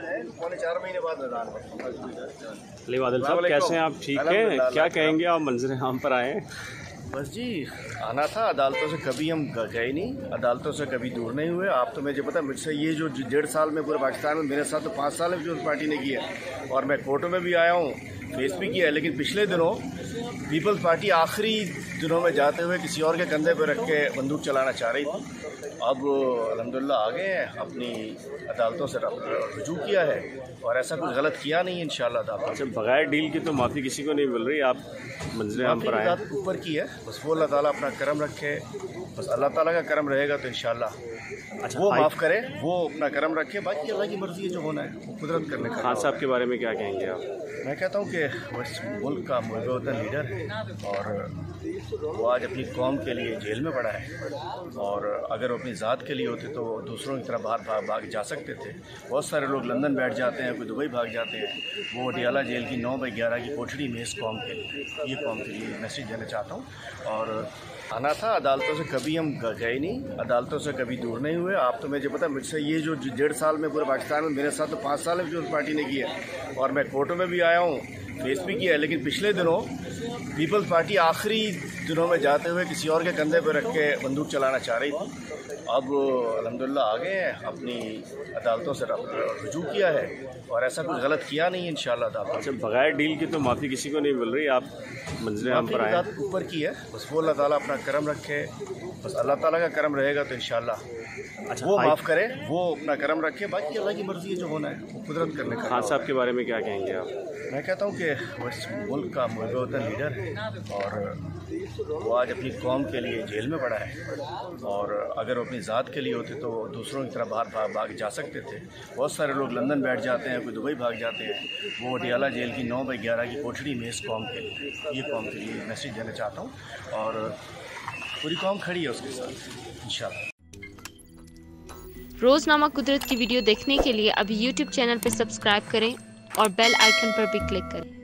आज है, 3.25 महीने बाद मैदान में। अली बादल साहब कैसे हैं आप? ठीक हैं? क्या कहेंगे आप मंजर आम पर आए? बस जी आना था, अदालतों से कभी हम गए नहीं, अदालतों से कभी दूर नहीं हुए। आप तो मुझे पता, मुझसे ये जो 1.5 साल में पूरे पाकिस्तान में, मेरे साथ तो 5 साल में जो पार्टी ने किया और मैं कोर्टों में भी आया हूँ, फेस भी किया है। लेकिन पिछले दिनों पीपल्स पार्टी आखिरी दिनों में जाते हुए किसी और के कंधे पर रख के बंदूक चलाना चाह रही थी। अब अल्हम्दुलिल्लाह आ गए हैं, अपनी अदालतों से रुजू किया है और ऐसा कुछ गलत किया नहीं है इंशाअल्लाह ताला। अच्छा, बगैर डील की तो माफ़ी किसी को नहीं मिल रही, आप मंजर आम पर आए? ऊपर की है, बस वो अल्लाह ताला अपना करम रखे, बस अल्लाह ताला का करम रहेगा तो इंशाअल्लाह अच्छा, वो माफ़ करे, वो अपना करम रखे। बाकी अल्लाह की मर्ज़ी है, जो होना है वो कुदरत करने का। खान साहब के बारे में क्या कहेंगे आप? मैं कहता हूँ कि वो इस मुल्क का मुल्क लीडर है और वो आज अपनी कौम के लिए जेल में पड़ा है। और अगर वो अपनी ज़ात के लिए होते तो दूसरों की तरह बाहर भाग जा सकते थे। बहुत सारे लोग लंदन बैठ जाते हैं, कोई दुबई भाग जाते हैं। वो अडियाला जेल की 9/11 की कोठरी में इस कौम के लिए, ये कौम के लिए मैसेज देना चाहता हूँ। और आना था, अदालतों से कभी हम गए नहीं, अदालतों से कभी दूर नहीं हुए। आप तो मुझे पता, मुझसे ये जो 1.5 साल में पूरे पाकिस्तान में, मेरे साथ तो 5 साल में जो पार्टी ने किया और मैं कोर्टों में भी आया हूँ, फेस भी किया है। लेकिन पिछले दिनों पीपल्स पार्टी आखिरी दिनों में जाते हुए किसी और के कंधे पर रख के बंदूक चलाना चाह रही थी। अब अल्हम्दुलिल्लाह आ गए हैं, अपनी अदालतों से रुजू किया है और ऐसा कुछ गलत किया नहीं है इंशाअल्लाह ताला। अच्छा, बगैर डील की तो माफ़ी किसी को नहीं मिल रही, आप मंजर आम पर आए? ऊपर की है, बस वो अल्लाह ताला अपना करम रखे, बस अल्लाह ताला का करम रहेगा तो इंशाअल्लाह अच्छा, वो माफ़ करे, वो अपना करम रखे। बाकी अल्लाह की मर्ज़ी है, जो होना है वो कुदरत करने का। खान साहब के बारे में क्या कहेंगे आप? मैं कहता हूँ कि वो इस मुल्क का मुल्क लीडर है और वो आज अपनी कौम के लिए जेल में पड़ा है। और अगर वो अपनी ज़ात के लिए होते तो दूसरों की तरह बाहर भाग जा सकते थे। बहुत सारे लोग लंदन बैठ जाते हैं, कोई दुबई भाग जाते हैं। वो अडियाला जेल की 9/11 की कोठरी में इस कौम के लिए, ये कौम के लिए मैसेज देना चाहता हूँ। और पूरी कौम खड़ी है उसके साथ इंशाअल्लाह। रोज़नामा कुदरत की वीडियो देखने के लिए अभी YouTube चैनल पर सब्सक्राइब करें और बेल आइकन पर भी क्लिक करें।